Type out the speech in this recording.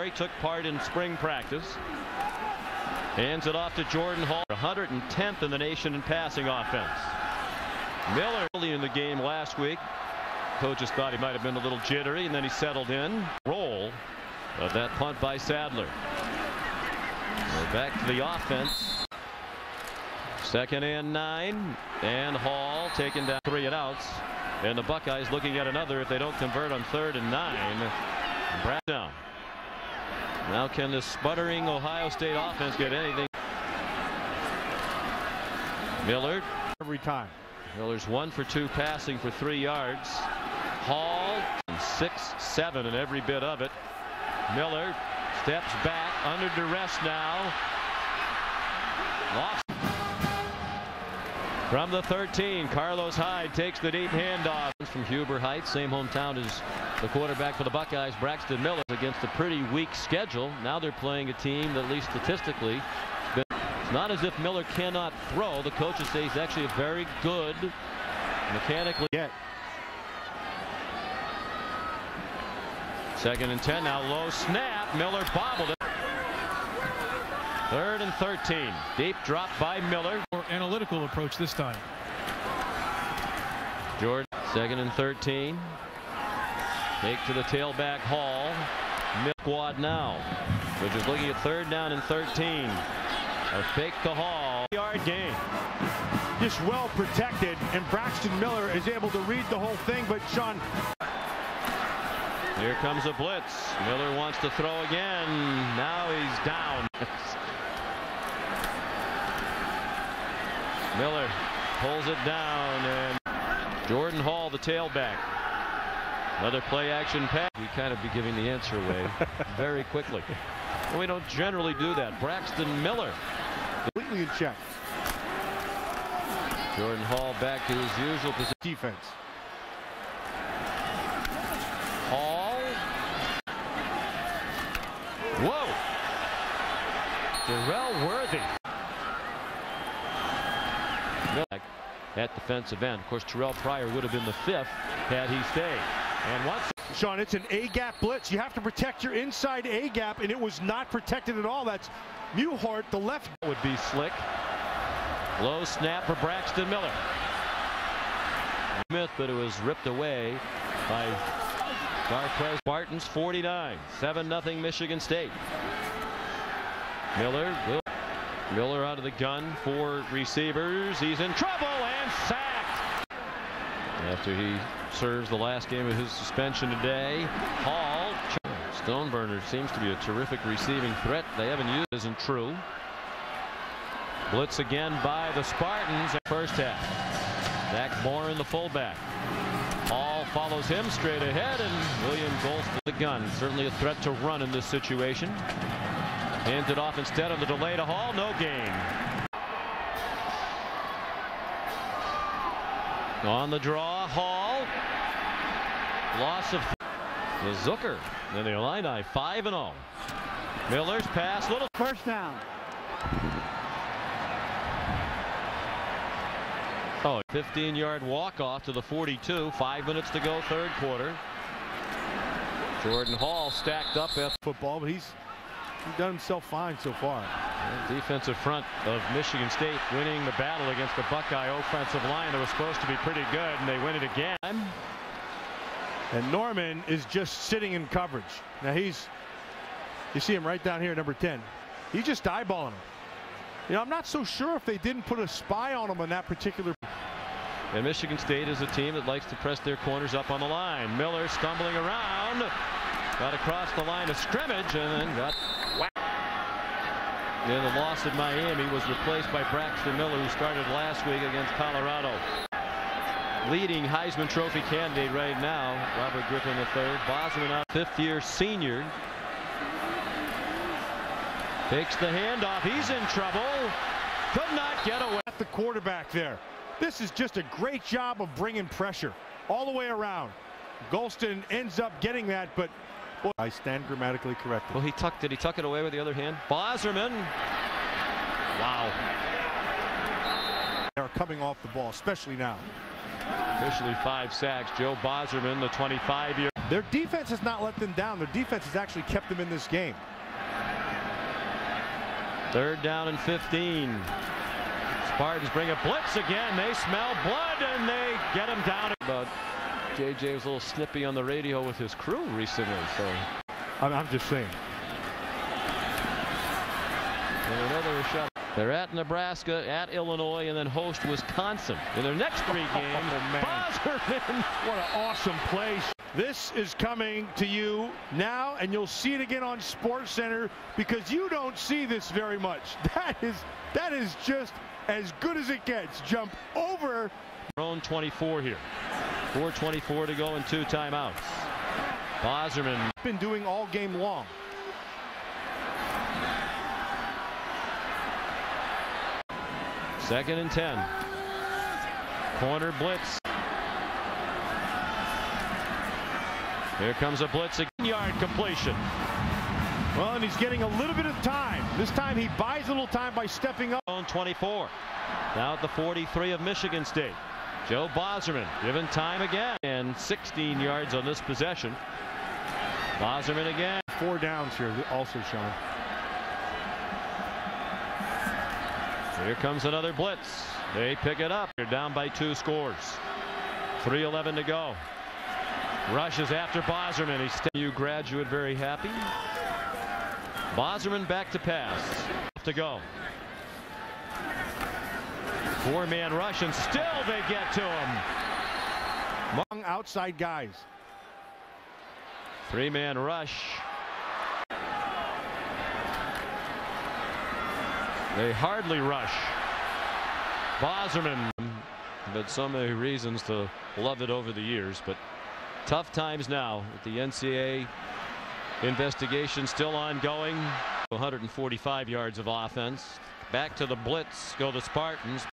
He took part in spring practice. Hands it off to Jordan Hall. 110th in the nation in passing offense. Miller early in the game last week. Coaches thought he might have been a little jittery, and then he settled in. Roll of that punt by Sadler. So back to the offense. 2nd and 9, and Hall taken down 3 and outs, and the Buckeyes looking at another if they don't convert on 3rd and 9. Down. Now can this sputtering Ohio State offense get anything? Miller every time. Miller's 1 for 2 passing for 3 yards. Hall 6-7 in every bit of it. Miller steps back under duress now. Lost. From the 13, Carlos Hyde takes the deep handoff from Huber Heights, same hometown as the quarterback for the Buckeyes, Braxton Miller, against a pretty weak schedule. Now they're playing a team that, at least statistically, it's not as if Miller cannot throw. The coaches say he's actually a very good mechanically. 2nd and 10, now low snap. Miller bobbled it. 3rd and 13. Deep drop by Miller. More analytical approach this time. Jordan, 2nd and 13. Take to the tailback Hall. Squad now. They're just looking at 3rd down and 13. A fake to Hall. Yard gain. Just well protected, and Braxton Miller is able to read the whole thing, but Sean. Here comes a blitz. Miller wants to throw again. Now he's down. Miller pulls it down, and Jordan Hall, the tailback. Another play action pass. We kind of be giving the answer away very quickly. And we don't generally do that. Braxton Miller. Completely in check. Jordan Hall back to his usual position. Defense. Hall. Whoa. Darrell Worthy. At defensive end. Of course, Terrell Pryor would have been the 5th had he stayed. And once Sean, it's an A-gap blitz. You have to protect your inside A-gap, and it was not protected at all. That's Muhart, the left. Would be slick. Low snap for Braxton Miller. Smith, but it was ripped away by Garquez. Spartans 49. 7-0 Michigan State. Miller out of the gun, 4 receivers. He's in trouble and sacked. After he serves the last game of his suspension today. Hall. Stoneburner seems to be a terrific receiving threat. They haven't used it. Isn't true. Blitz again by the Spartans. First half. Zach Bourne, the fullback. Hall follows him straight ahead, and William Golston the gun. Certainly a threat to run in this situation. Hands it off instead of the delay to Hall. No gain. On the draw, Hall. Loss of the Zucker. And the Illini 5-0. Miller's pass, little first down. Oh, 15-yard walk-off to the 42. 5 minutes to go, 3rd quarter. Jordan Hall stacked up at football, but he's done himself fine so far. The defensive front of Michigan State winning the battle against the Buckeye offensive line that was supposed to be pretty good, and they win it again. And Norman is just sitting in coverage. Now you see him right down here, number 10. He's just eyeballing him. You know, I'm not so sure if they didn't put a spy on him on that particular. And Michigan State is a team that likes to press their corners up on the line. Miller stumbling around, got across the line of scrimmage, and then got whacked. And the loss at Miami was replaced by Braxton Miller, who started last week against Colorado. Leading Heisman Trophy candidate right now, Robert Griffin III. Bosman, out, 5th-year senior. Takes the handoff. He's in trouble. Could not get away. At the quarterback there. This is just a great job of bringing pressure all the way around. Golston ends up getting that, but boy, I stand grammatically corrected. Well, did he tuck it away with the other hand? Bosman. Wow. They are coming off the ball, especially now. Officially 5 sacks. Joe Bosman, the 25-year. Their defense has not let them down. Their defense has actually kept them in this game. 3rd down and 15. Spartans bring a blitz again. They smell blood and they get him down. But JJ was a little snippy on the radio with his crew recently. So I'm just saying. And another shot. They're at Nebraska, at Illinois, and then host Wisconsin in their next 3 games. Bosserman. What an awesome play. This is coming to you now, and you'll see it again on SportsCenter because you don't see this very much. That is just as good as it gets. Jump over. Own 24 here. 4:24 to go and 2 timeouts. Bosserman. Been doing all game long. Second and 10. Corner blitz. Here comes a blitz. Yard completion. Well, and he's getting a little bit of time. This time he buys a little time by stepping up. On 24. Now at the 43 of Michigan State. Joe Bosserman given time again. And 16 yards on this possession. Bosserman again. 4 downs here also, Sean. Here comes another blitz. They pick it up. They're down by 2 scores. 3:11 to go. Rushes after Bosserman. He's you graduate very happy. Bosserman back to pass. To go. 4-man rush and still they get to him. Long outside guys. 3-man rush. They hardly rush. Bosserman, but so many reasons to love it over the years, but tough times now with the NCAA investigation still ongoing. 145 yards of offense. Back to the blitz go the Spartans.